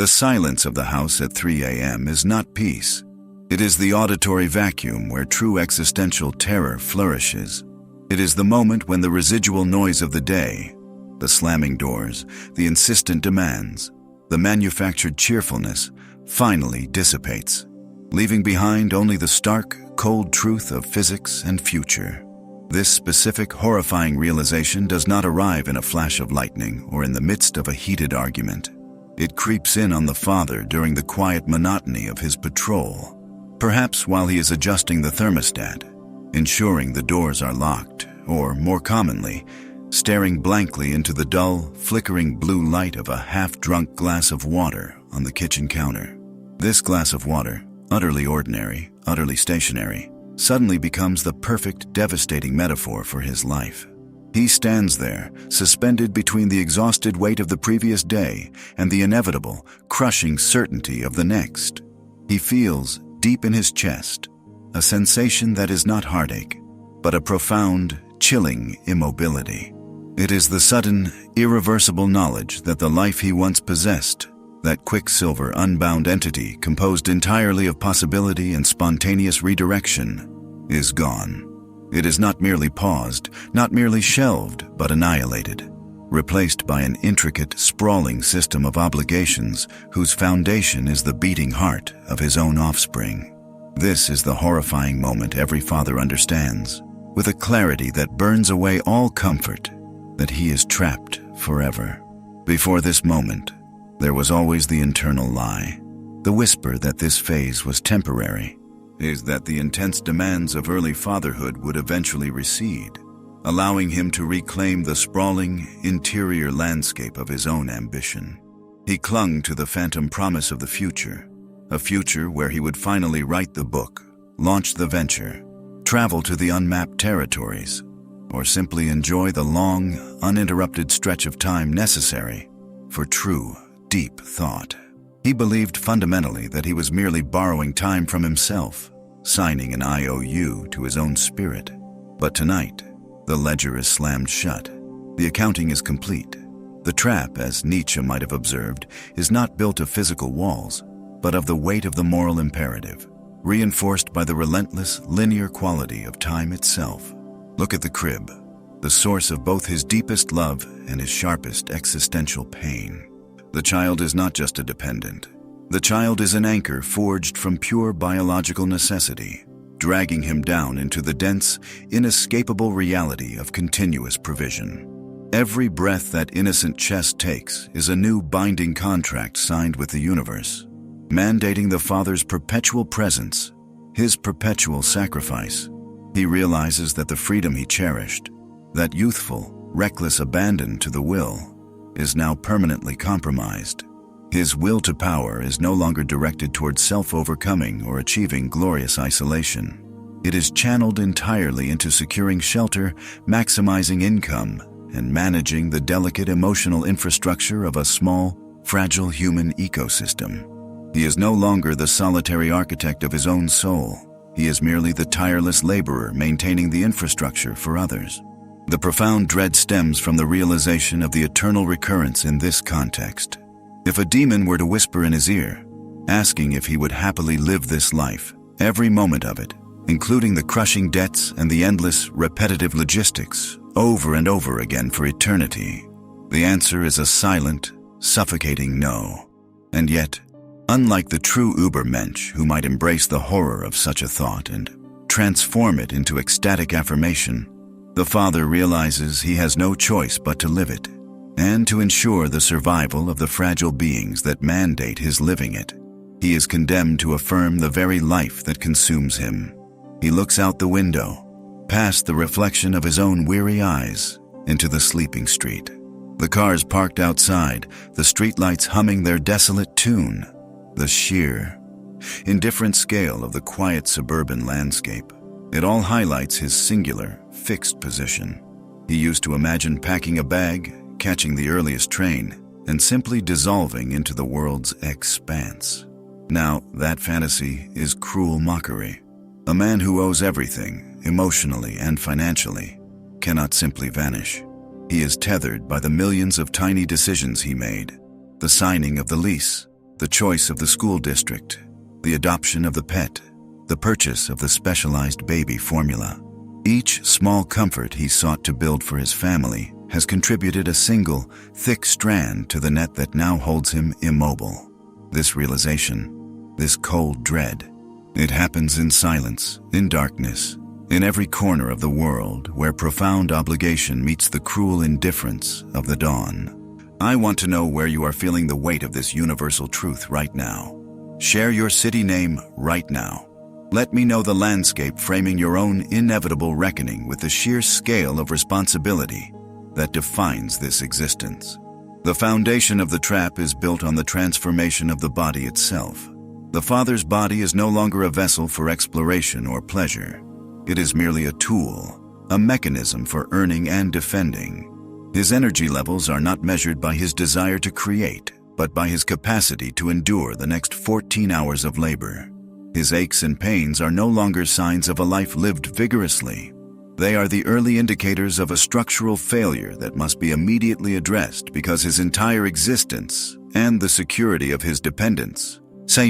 The silence of the house at 3 a.m. is not peace. It is the auditory vacuum where true existential terror flourishes. It is the moment when the residual noise of the day, the slamming doors, the insistent demands, the manufactured cheerfulness, finally dissipates, leaving behind only the stark, cold truth of physics and future. This specific, horrifying realization does not arrive in a flash of lightning or in the midst of a heated argument. It creeps in on the father during the quiet monotony of his patrol, perhaps while he is adjusting the thermostat, ensuring the doors are locked, or, more commonly, staring blankly into the dull, flickering blue light of a half-drunk glass of water on the kitchen counter. This glass of water, utterly ordinary, utterly stationary, suddenly becomes the perfect, devastating metaphor for his life. He stands there, suspended between the exhausted weight of the previous day and the inevitable, crushing certainty of the next. He feels, deep in his chest, a sensation that is not heartache, but a profound, chilling immobility. It is the sudden, irreversible knowledge that the life he once possessed, that quicksilver, unbound entity composed entirely of possibility and spontaneous redirection, is gone. It is not merely paused, not merely shelved, but annihilated, replaced by an intricate, sprawling system of obligations whose foundation is the beating heart of his own offspring. This is the horrifying moment every father understands, with a clarity that burns away all comfort, that he is trapped forever. Before this moment, there was always the internal lie, the whisper that this phase was temporary, is that the intense demands of early fatherhood would eventually recede, allowing him to reclaim the sprawling, interior landscape of his own ambition. He clung to the phantom promise of the future, a future where he would finally write the book, launch the venture, travel to the unmapped territories, or simply enjoy the long, uninterrupted stretch of time necessary for true, deep thought. He believed fundamentally that he was merely borrowing time from himself, signing an IOU to his own spirit. But tonight, the ledger is slammed shut. The accounting is complete. The trap, as Nietzsche might have observed, is not built of physical walls, but of the weight of the moral imperative, reinforced by the relentless, linear quality of time itself. Look at the crib, the source of both his deepest love and his sharpest existential pain. The child is not just a dependent. The child is an anchor forged from pure biological necessity, dragging him down into the dense, inescapable reality of continuous provision. Every breath that innocent chest takes is a new binding contract signed with the universe, mandating the father's perpetual presence, his perpetual sacrifice. He realizes that the freedom he cherished, that youthful, reckless abandon to the will, is now permanently compromised. His will to power is no longer directed towards self-overcoming or achieving glorious isolation. It is channeled entirely into securing shelter, maximizing income, and managing the delicate emotional infrastructure of a small, fragile human ecosystem. He is no longer the solitary architect of his own soul. He is merely the tireless laborer maintaining the infrastructure for others. The profound dread stems from the realization of the eternal recurrence in this context. If a demon were to whisper in his ear, asking if he would happily live this life, every moment of it, including the crushing debts and the endless, repetitive logistics, over and over again for eternity, the answer is a silent, suffocating no. And yet, unlike the true ubermensch who might embrace the horror of such a thought and transform it into ecstatic affirmation, the father realizes he has no choice but to live it, and to ensure the survival of the fragile beings that mandate his living it. He is condemned to affirm the very life that consumes him. He looks out the window, past the reflection of his own weary eyes, into the sleeping street. The cars parked outside, the streetlights humming their desolate tune, the sheer, indifferent scale of the quiet suburban landscape. It all highlights his singular, fixed position. He used to imagine packing a bag, catching the earliest train, and simply dissolving into the world's expanse. Now, that fantasy is cruel mockery. A man who owes everything, emotionally and financially, cannot simply vanish. He is tethered by the millions of tiny decisions he made, the signing of the lease, the choice of the school district, the adoption of the pet, the purchase of the specialized baby formula. Each small comfort he sought to build for his family has contributed a single, thick strand to the net that now holds him immobile. This realization, this cold dread, it happens in silence, in darkness, in every corner of the world where profound obligation meets the cruel indifference of the dawn. I want to know where you are feeling the weight of this universal truth right now. Share your city name right now. Let me know the landscape framing your own inevitable reckoning with the sheer scale of responsibility that defines this existence. The foundation of the trap is built on the transformation of the body itself. The Father's body is no longer a vessel for exploration or pleasure. It is merely a tool, a mechanism for earning and defending. His energy levels are not measured by his desire to create, but by his capacity to endure the next 14 hours of labor. His aches and pains are no longer signs of a life lived vigorously. They are the early indicators of a structural failure that must be immediately addressed because his entire existence and the security of his dependents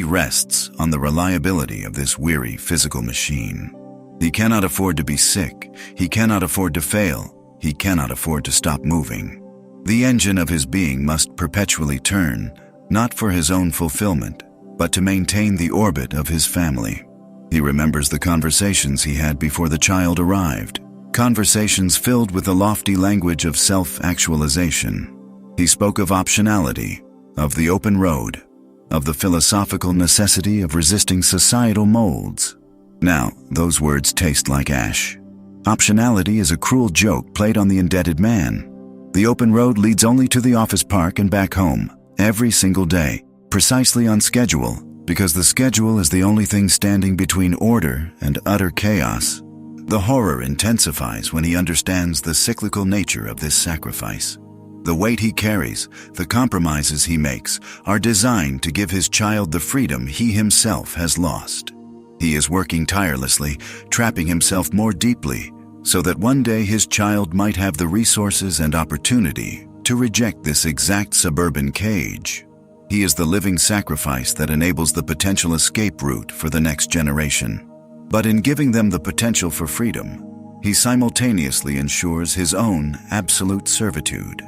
rests on the reliability of this weary physical machine. He cannot afford to be sick. He cannot afford to fail. He cannot afford to stop moving. The engine of his being must perpetually turn, not for his own fulfillment, but to maintain the orbit of his family. He remembers the conversations he had before the child arrived, conversations filled with the lofty language of self-actualization. He spoke of optionality, of the open road, of the philosophical necessity of resisting societal molds. Now, those words taste like ash. Optionality is a cruel joke played on the indebted man. The open road leads only to the office park and back home, every single day, precisely on schedule, because the schedule is the only thing standing between order and utter chaos. The horror intensifies when he understands the cyclical nature of this sacrifice. The weight he carries, the compromises he makes, are designed to give his child the freedom he himself has lost. He is working tirelessly, trapping himself more deeply, so that one day his child might have the resources and opportunity to reject this exact suburban cage. He is the living sacrifice that enables the potential escape route for the next generation. But in giving them the potential for freedom, he simultaneously ensures his own absolute servitude.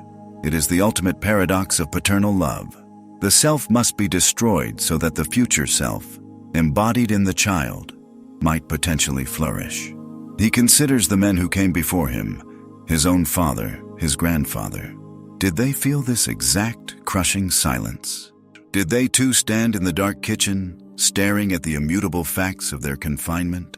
It is the ultimate paradox of paternal love. The self must be destroyed so that the future self, embodied in the child, might potentially flourish. He considers the men who came before him, his own father, his grandfather. Did they feel this exact, crushing silence? Did they too stand in the dark kitchen, staring at the immutable facts of their confinement?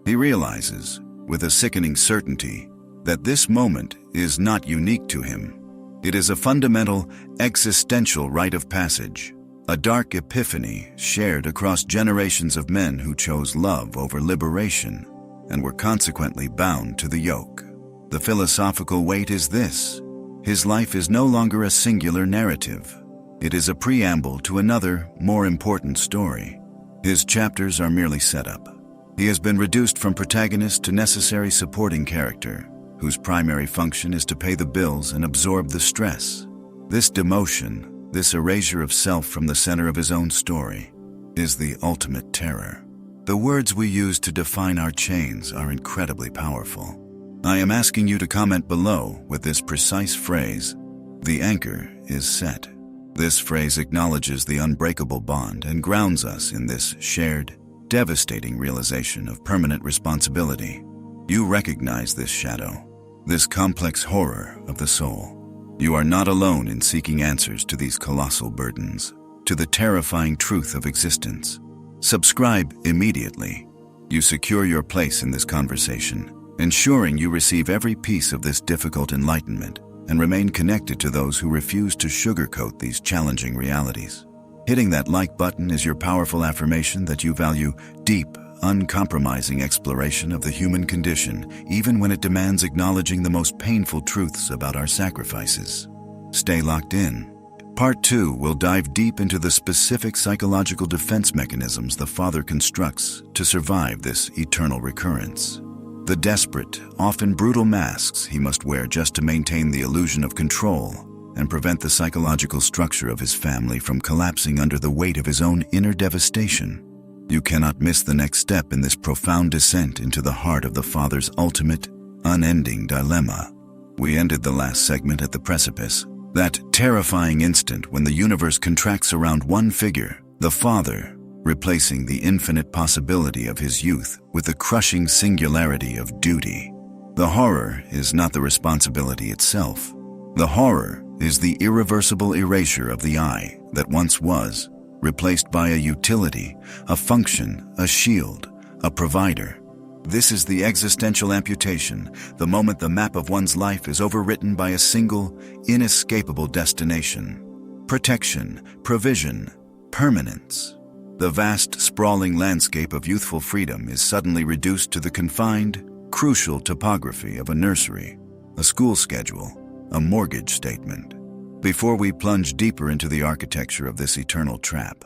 He realizes, with a sickening certainty, that this moment is not unique to him. It is a fundamental, existential rite of passage, a dark epiphany shared across generations of men who chose love over liberation and were consequently bound to the yoke. The philosophical weight is this: his life is no longer a singular narrative. It is a preamble to another, more important story. His chapters are merely set up. He has been reduced from protagonist to necessary supporting character, whose primary function is to pay the bills and absorb the stress. This demotion, this erasure of self from the center of his own story, is the ultimate terror. The words we use to define our chains are incredibly powerful. I am asking you to comment below with this precise phrase: "The anchor is set." This phrase acknowledges the unbreakable bond and grounds us in this shared, devastating realization of permanent responsibility. You recognize this shadow, this complex horror of the soul. You are not alone in seeking answers to these colossal burdens, to the terrifying truth of existence. Subscribe immediately. You secure your place in this conversation, ensuring you receive every piece of this difficult enlightenment and remain connected to those who refuse to sugarcoat these challenging realities. Hitting that like button is your powerful affirmation that you value deep, uncompromising exploration of the human condition, even when it demands acknowledging the most painful truths about our sacrifices. Stay locked in. Part 2 will dive deep into the specific psychological defense mechanisms the Father constructs to survive this eternal recurrence. The desperate, often brutal masks he must wear just to maintain the illusion of control, and prevent the psychological structure of his family from collapsing under the weight of his own inner devastation. You cannot miss the next step in this profound descent into the heart of the father's ultimate, unending dilemma. We ended the last segment at the precipice, that terrifying instant when the universe contracts around one figure, the father, replacing the infinite possibility of his youth with the crushing singularity of duty. The horror is not the responsibility itself. The horror is the irreversible erasure of the I that once was, replaced by a utility, a function, a shield, a provider. This is the existential amputation, the moment the map of one's life is overwritten by a single, inescapable destination. Protection, provision, permanence. The vast, sprawling landscape of youthful freedom is suddenly reduced to the confined, crucial topography of a nursery, a school schedule, a mortgage statement. Before we plunge deeper into the architecture of this eternal trap,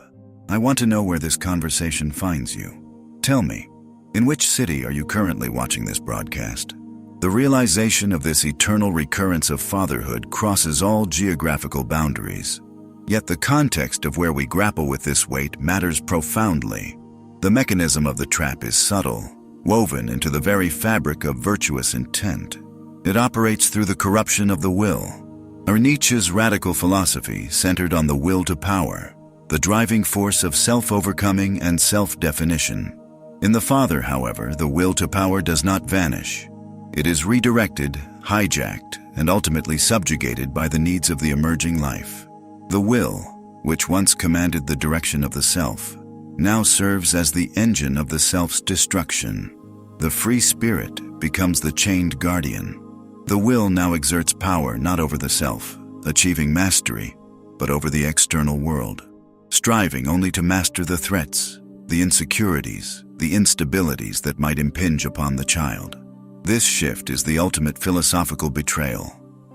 I want to know where this conversation finds you. Tell me, in which city are you currently watching this broadcast? The realization of this eternal recurrence of fatherhood crosses all geographical boundaries. Yet the context of where we grapple with this weight matters profoundly. The mechanism of the trap is subtle, woven into the very fabric of virtuous intent. It operates through the corruption of the will. Nietzsche's radical philosophy centered on the will to power, the driving force of self-overcoming and self-definition. In the father, however, the will to power does not vanish. It is redirected, hijacked, and ultimately subjugated by the needs of the emerging life. The will, which once commanded the direction of the self, now serves as the engine of the self's destruction. The free spirit becomes the chained guardian. The will now exerts power not over the self, achieving mastery, but over the external world, striving only to master the threats, the insecurities, the instabilities that might impinge upon the child. This shift is the ultimate philosophical betrayal.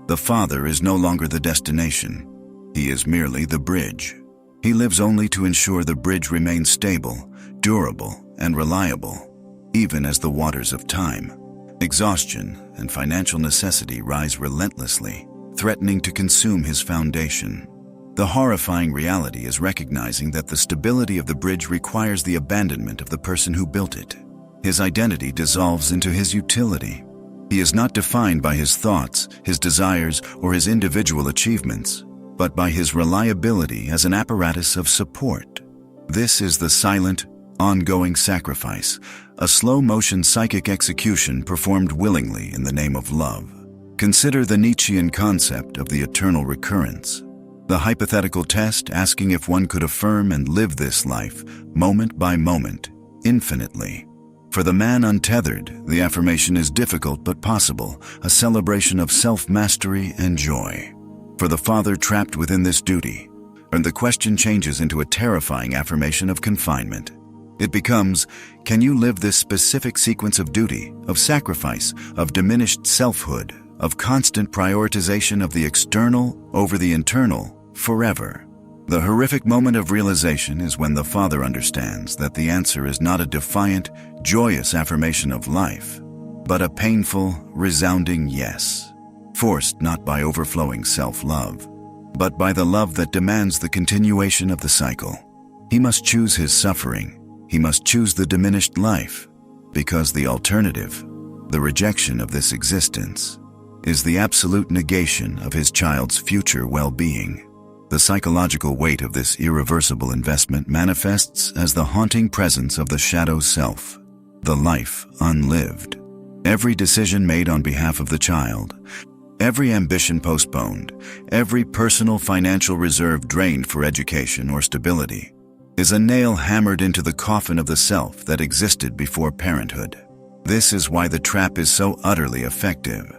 The father is no longer the destination. He is merely the bridge. He lives only to ensure the bridge remains stable, durable, and reliable, even as the waters of time, exhaustion, and financial necessity rise relentlessly, threatening to consume his foundation. The horrifying reality is recognizing that the stability of the bridge requires the abandonment of the person who built it. His identity dissolves into his utility. He is not defined by his thoughts, his desires, or his individual achievements, but by his reliability as an apparatus of support. This is the silent, ongoing sacrifice, a slow-motion psychic execution performed willingly in the name of love. Consider the Nietzschean concept of the eternal recurrence, the hypothetical test asking if one could affirm and live this life, moment by moment, infinitely. For the man untethered, the affirmation is difficult but possible, a celebration of self-mastery and joy. For the father trapped within this duty, and the question changes into a terrifying affirmation of confinement. It becomes, can you live this specific sequence of duty, of sacrifice, of diminished selfhood, of constant prioritization of the external over the internal, forever? The horrific moment of realization is when the father understands that the answer is not a defiant, joyous affirmation of life, but a painful, resounding yes, forced not by overflowing self-love, but by the love that demands the continuation of the cycle. He must choose his suffering. He must choose the diminished life, because the alternative, the rejection of this existence, is the absolute negation of his child's future well-being. The psychological weight of this irreversible investment manifests as the haunting presence of the shadow self, the life unlived. Every decision made on behalf of the child, every ambition postponed, every personal financial reserve drained for education or stability, is a nail hammered into the coffin of the self that existed before parenthood. This is why the trap is so utterly effective.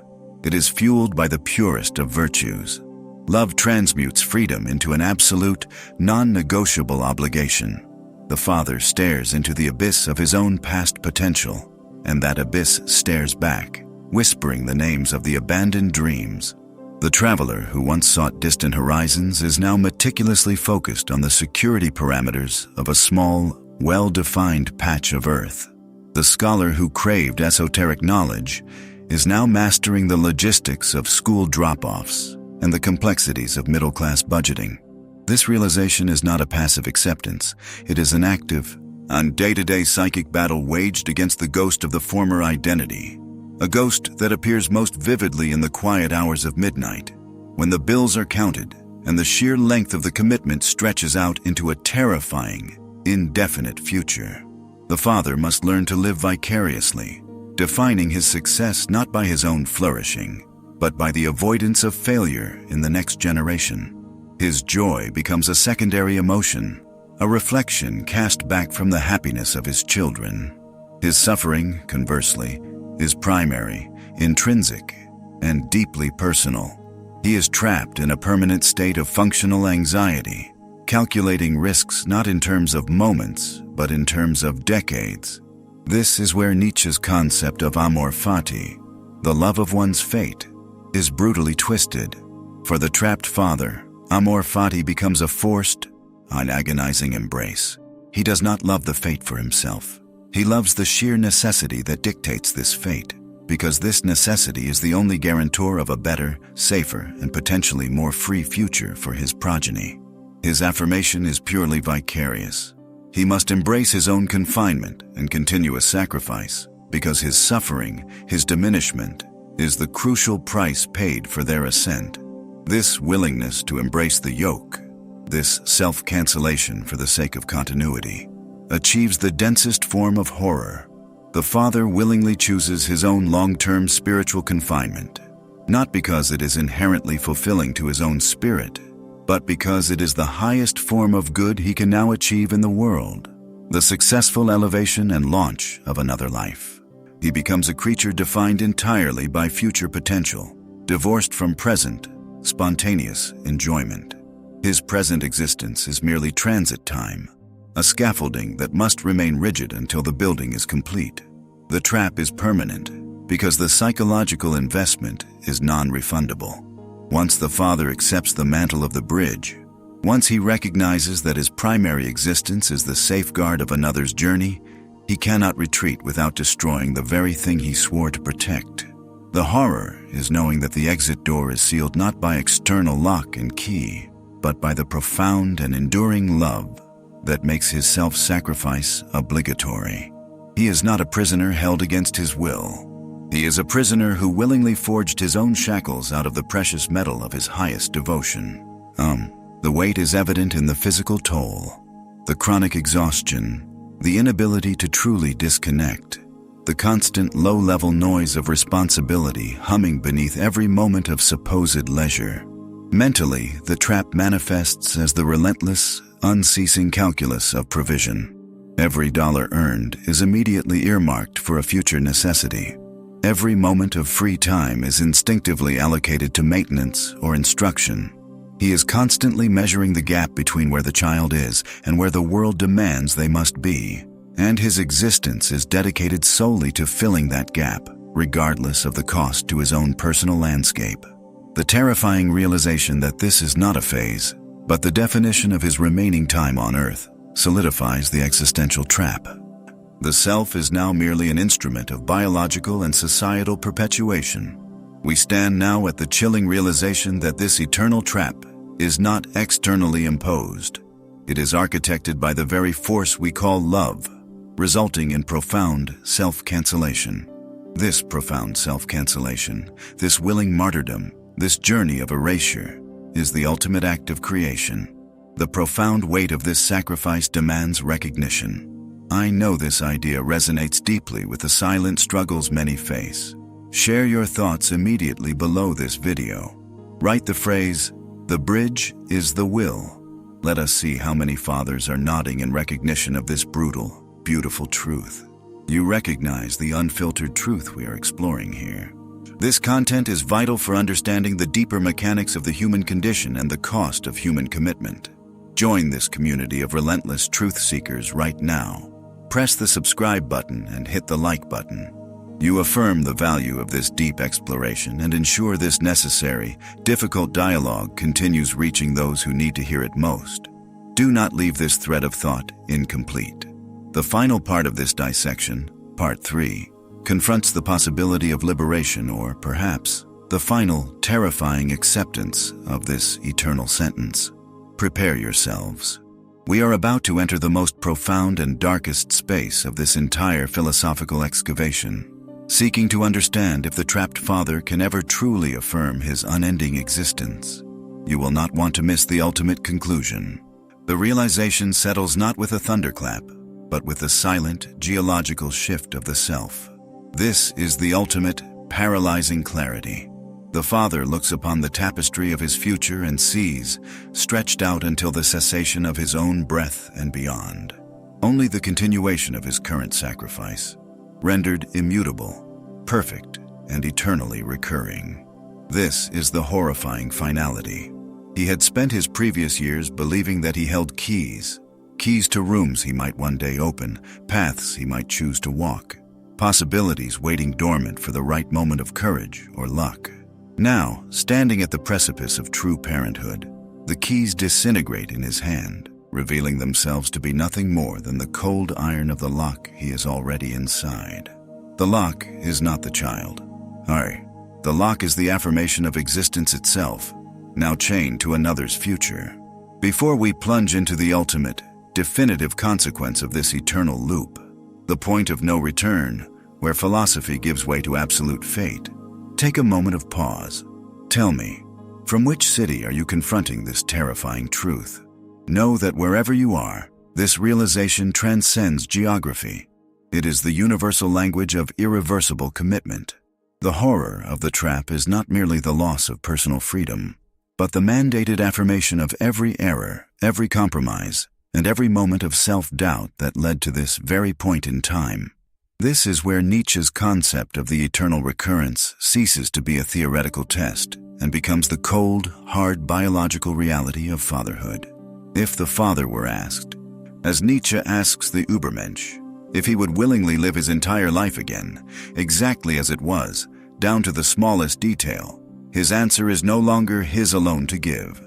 It is fueled by the purest of virtues. Love transmutes freedom into an absolute, non-negotiable obligation. The father stares into the abyss of his own past potential, and that abyss stares back, whispering the names of the abandoned dreams. The traveler who once sought distant horizons is now meticulously focused on the security parameters of a small, well-defined patch of earth. The scholar who craved esoteric knowledge is now mastering the logistics of school drop-offs and the complexities of middle-class budgeting. This realization is not a passive acceptance. It is an active, day-to-day psychic battle waged against the ghost of the former identity, a ghost that appears most vividly in the quiet hours of midnight, when the bills are counted and the sheer length of the commitment stretches out into a terrifying, indefinite future. The father must learn to live vicariously, defining his success not by his own flourishing, but by the avoidance of failure in the next generation. His joy becomes a secondary emotion, a reflection cast back from the happiness of his children. His suffering, conversely, is primary, intrinsic, and deeply personal. He is trapped in a permanent state of functional anxiety, calculating risks not in terms of moments, but in terms of decades. This is where Nietzsche's concept of amor fati, the love of one's fate, is brutally twisted. For the trapped father, amor fati becomes a forced, an agonizing embrace. He does not love the fate for himself. He loves the sheer necessity that dictates this fate, because this necessity is the only guarantor of a better, safer, and potentially more free future for his progeny. His affirmation is purely vicarious. He must embrace his own confinement and continuous sacrifice, because his suffering, his diminishment, is the crucial price paid for their ascent. This willingness to embrace the yoke, this self-cancellation for the sake of continuity, achieves the densest form of horror. The father willingly chooses his own long-term spiritual confinement, not because it is inherently fulfilling to his own spirit, but because it is the highest form of good he can now achieve in the world, the successful elevation and launch of another life. He becomes a creature defined entirely by future potential, divorced from present, spontaneous enjoyment. His present existence is merely transit time, a scaffolding that must remain rigid until the building is complete. The trap is permanent because the psychological investment is non-refundable. Once the father accepts the mantle of the bridge, once he recognizes that his primary existence is the safeguard of another's journey, he cannot retreat without destroying the very thing he swore to protect. The horror is knowing that the exit door is sealed not by external lock and key, but by the profound and enduring love that makes his self-sacrifice obligatory. He is not a prisoner held against his will. He is a prisoner who willingly forged his own shackles out of the precious metal of his highest devotion. The weight is evident in the physical toll, the chronic exhaustion, the inability to truly disconnect, the constant low-level noise of responsibility humming beneath every moment of supposed leisure. Mentally, the trap manifests as the relentless, unceasing calculus of provision. Every dollar earned is immediately earmarked for a future necessity. Every moment of free time is instinctively allocated to maintenance or instruction. He is constantly measuring the gap between where the child is and where the world demands they must be, and his existence is dedicated solely to filling that gap, regardless of the cost to his own personal landscape. The terrifying realization that this is not a phase, but the definition of his remaining time on Earth, solidifies the existential trap. The self is now merely an instrument of biological and societal perpetuation. We stand now at the chilling realization that this eternal trap is not externally imposed. It is architected by the very force we call love, resulting in profound self-cancellation. This profound self-cancellation, this willing martyrdom, this journey of erasure, is the ultimate act of creation. The profound weight of this sacrifice demands recognition. I know this idea resonates deeply with the silent struggles many face. Share your thoughts immediately below this video. Write the phrase, "The bridge is the will." Let us see how many fathers are nodding in recognition of this brutal, beautiful truth. You recognize the unfiltered truth we are exploring here. This content is vital for understanding the deeper mechanics of the human condition and the cost of human commitment. Join this community of relentless truth seekers right now. Press the subscribe button and hit the like button. You affirm the value of this deep exploration and ensure this necessary, difficult dialogue continues reaching those who need to hear it most. Do not leave this thread of thought incomplete. The final part of this dissection, Part 3, confronts the possibility of liberation or, perhaps, the final, terrifying acceptance of this eternal sentence. Prepare yourselves. We are about to enter the most profound and darkest space of this entire philosophical excavation, seeking to understand if the trapped father can ever truly affirm his unending existence. You will not want to miss the ultimate conclusion. The realization settles not with a thunderclap, but with a silent, geological shift of the self. This is the ultimate, paralyzing clarity. The father looks upon the tapestry of his future and sees, stretched out until the cessation of his own breath and beyond, only the continuation of his current sacrifice, rendered immutable, perfect, and eternally recurring. This is the horrifying finality. He had spent his previous years believing that he held keys to rooms he might one day open, paths he might choose to walk, possibilities waiting dormant for the right moment of courage or luck. Now, standing at the precipice of true parenthood, the keys disintegrate in his hand, revealing themselves to be nothing more than the cold iron of the lock he is already inside. The lock is not the child. The lock is the affirmation of existence itself, now chained to another's future. Before we plunge into the ultimate, definitive consequence of this eternal loop, the point of no return, where philosophy gives way to absolute fate, take a moment of pause. Tell me, from which city are you confronting this terrifying truth? Know that wherever you are, this realization transcends geography. It is the universal language of irreversible commitment. The horror of the trap is not merely the loss of personal freedom, but the mandated affirmation of every error, every compromise, and every moment of self-doubt that led to this very point in time. This is where Nietzsche's concept of the eternal recurrence ceases to be a theoretical test and becomes the cold, hard biological reality of fatherhood. If the father were asked, as Nietzsche asks the ubermensch, if he would willingly live his entire life again, exactly as it was, down to the smallest detail, his answer is no longer his alone to give.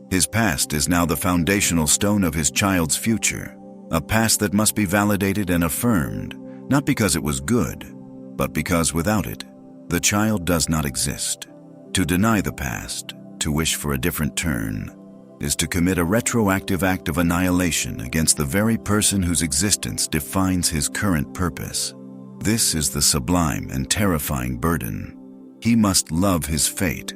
His past is now the foundational stone of his child's future, a past that must be validated and affirmed, not because it was good, but because without it, the child does not exist. To deny the past, to wish for a different turn, is to commit a retroactive act of annihilation against the very person whose existence defines his current purpose. This is the sublime and terrifying burden. He must love his fate,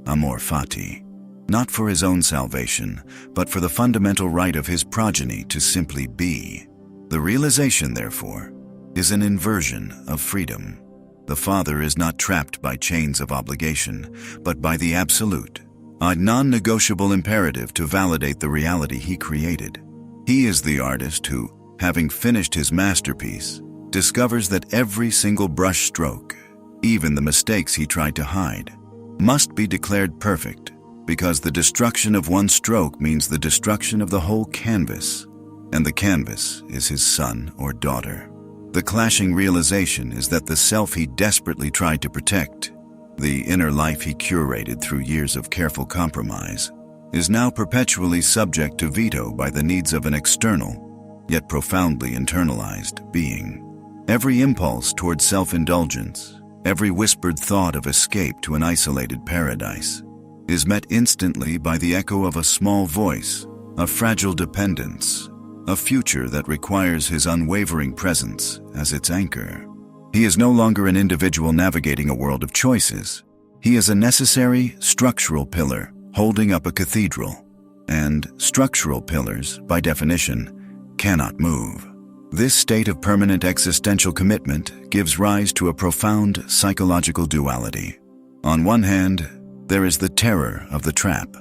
amor fati, not for his own salvation, but for the fundamental right of his progeny to simply be. The realization, therefore, is an inversion of freedom. The father is not trapped by chains of obligation, but by the absolute, a non-negotiable imperative to validate the reality he created. He is the artist who, having finished his masterpiece, discovers that every single brush stroke, even the mistakes he tried to hide, must be declared perfect, because the destruction of one stroke means the destruction of the whole canvas, and the canvas is his son or daughter. The clashing realization is that the self he desperately tried to protect, the inner life he curated through years of careful compromise, is now perpetually subject to veto by the needs of an external, yet profoundly internalized being. Every impulse toward self-indulgence, every whispered thought of escape to an isolated paradise, is met instantly by the echo of a small voice, a fragile dependence, a future that requires his unwavering presence as its anchor. He is no longer an individual navigating a world of choices. He is a necessary, structural pillar holding up a cathedral, and structural pillars, by definition, cannot move. This state of permanent existential commitment gives rise to a profound psychological duality. On one hand, there is the terror of the trap.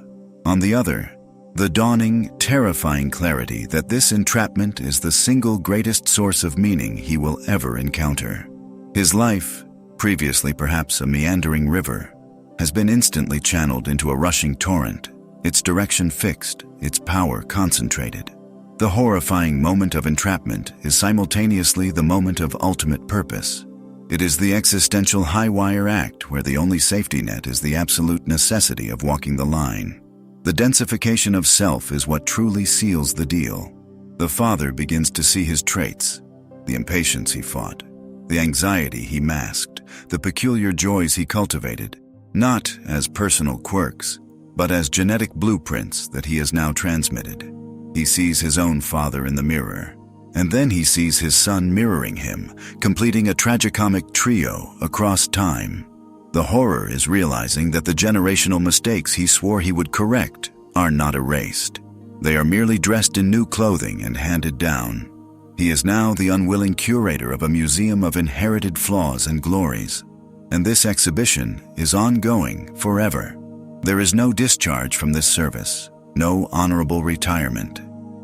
On the other, the dawning, terrifying clarity that this entrapment is the single greatest source of meaning he will ever encounter. His life, previously perhaps a meandering river, has been instantly channeled into a rushing torrent, its direction fixed, its power concentrated. The horrifying moment of entrapment is simultaneously the moment of ultimate purpose. It is the existential high-wire act where the only safety net is the absolute necessity of walking the line. The densification of self is what truly seals the deal. The father begins to see his traits, the impatience he fought, the anxiety he masked, the peculiar joys he cultivated, not as personal quirks, but as genetic blueprints that he has now transmitted. He sees his own father in the mirror, and then he sees his son mirroring him, completing a tragicomic trio across time. The horror is realizing that the generational mistakes he swore he would correct are not erased. They are merely dressed in new clothing and handed down. He is now the unwilling curator of a museum of inherited flaws and glories, and this exhibition is ongoing forever. There is no discharge from this service, no honorable retirement.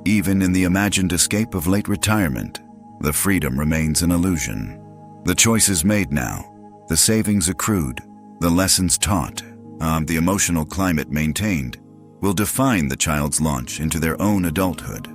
Even in the imagined escape of late retirement, the freedom remains an illusion. The choices made now, the savings accrued, the lessons taught, the emotional climate maintained, will define the child's launch into their own adulthood.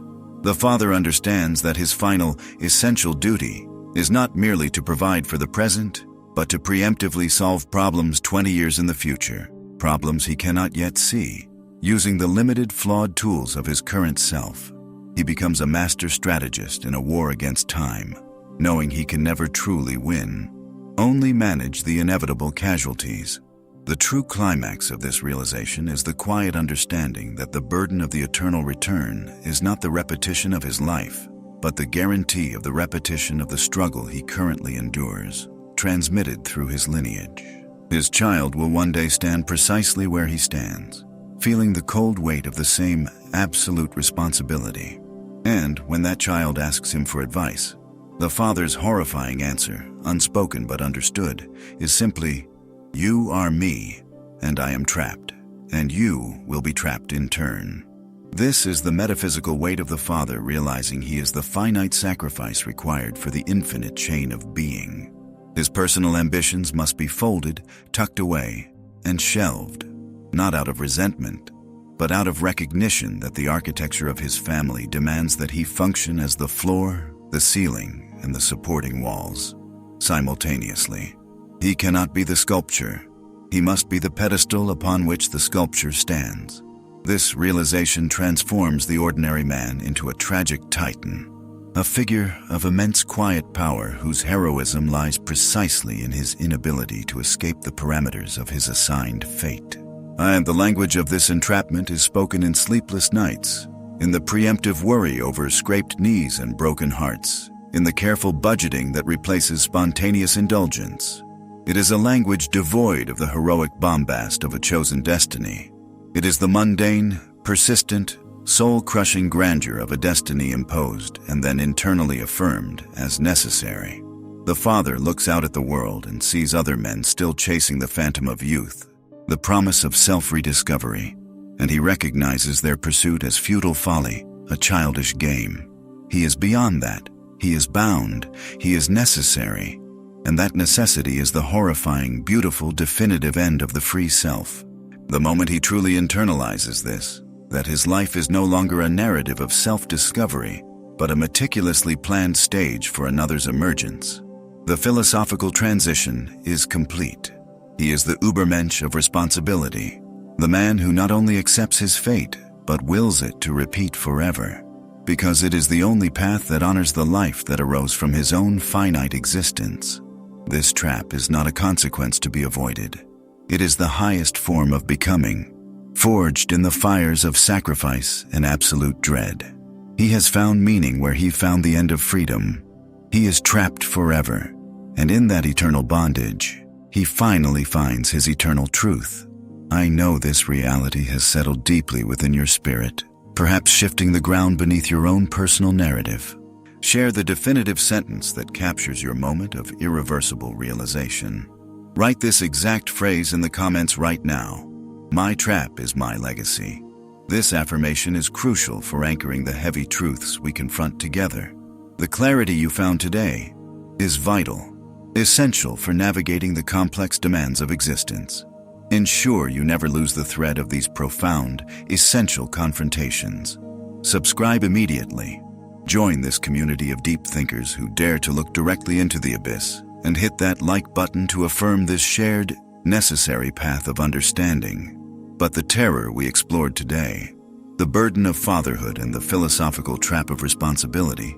The father understands that his final, essential duty is not merely to provide for the present, but to preemptively solve problems 20 years in the future, problems he cannot yet see. Using the limited, flawed tools of his current self, he becomes a master strategist in a war against time, knowing he can never truly win, only manage the inevitable casualties. The true climax of this realization is the quiet understanding that the burden of the eternal return is not the repetition of his life, but the guarantee of the repetition of the struggle he currently endures, transmitted through his lineage. His child will one day stand precisely where he stands, feeling the cold weight of the same absolute responsibility. And when that child asks him for advice, the father's horrifying answer, unspoken but understood, is simply, "You are me, and I am trapped, and you will be trapped in turn." This is the metaphysical weight of the father realizing he is the finite sacrifice required for the infinite chain of being. His personal ambitions must be folded, tucked away, and shelved, not out of resentment, but out of recognition that the architecture of his family demands that he function as the floor, the ceiling, and the supporting walls, simultaneously. He cannot be the sculpture. He must be the pedestal upon which the sculpture stands. This realization transforms the ordinary man into a tragic titan, a figure of immense quiet power whose heroism lies precisely in his inability to escape the parameters of his assigned fate. And the language of this entrapment is spoken in sleepless nights, in the preemptive worry over scraped knees and broken hearts, in the careful budgeting that replaces spontaneous indulgence. It is a language devoid of the heroic bombast of a chosen destiny. It is the mundane, persistent, soul-crushing grandeur of a destiny imposed and then internally affirmed as necessary. The father looks out at the world and sees other men still chasing the phantom of youth, the promise of self-rediscovery, and he recognizes their pursuit as futile folly, a childish game. He is beyond that. He is bound. He is necessary. And that necessity is the horrifying, beautiful, definitive end of the free self. The moment he truly internalizes this, that his life is no longer a narrative of self-discovery, but a meticulously planned stage for another's emergence, the philosophical transition is complete. He is the ubermensch of responsibility, the man who not only accepts his fate, but wills it to repeat forever, because it is the only path that honors the life that arose from his own finite existence. This trap is not a consequence to be avoided. It is the highest form of becoming, forged in the fires of sacrifice and absolute dread. He has found meaning where he found the end of freedom. He is trapped forever, and in that eternal bondage, he finally finds his eternal truth. I know this reality has settled deeply within your spirit, perhaps shifting the ground beneath your own personal narrative. Share the definitive sentence that captures your moment of irreversible realization. Write this exact phrase in the comments right now. My trap is my legacy. This affirmation is crucial for anchoring the heavy truths we confront together. The clarity you found today is vital, essential for navigating the complex demands of existence. Ensure you never lose the thread of these profound, essential confrontations. Subscribe immediately. Join this community of deep thinkers who dare to look directly into the abyss, and hit that like button to affirm this shared, necessary path of understanding. But the terror we explored today, the burden of fatherhood and the philosophical trap of responsibility,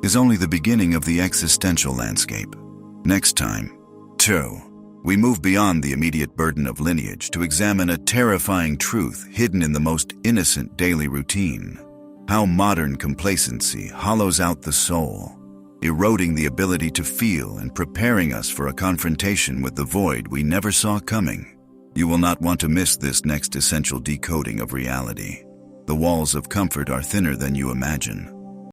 is only the beginning of the existential landscape. Next time, We move beyond the immediate burden of lineage to examine a terrifying truth hidden in the most innocent daily routine. How modern complacency hollows out the soul, eroding the ability to feel and preparing us for a confrontation with the void we never saw coming. You will not want to miss this next essential decoding of reality. The walls of comfort are thinner than you imagine.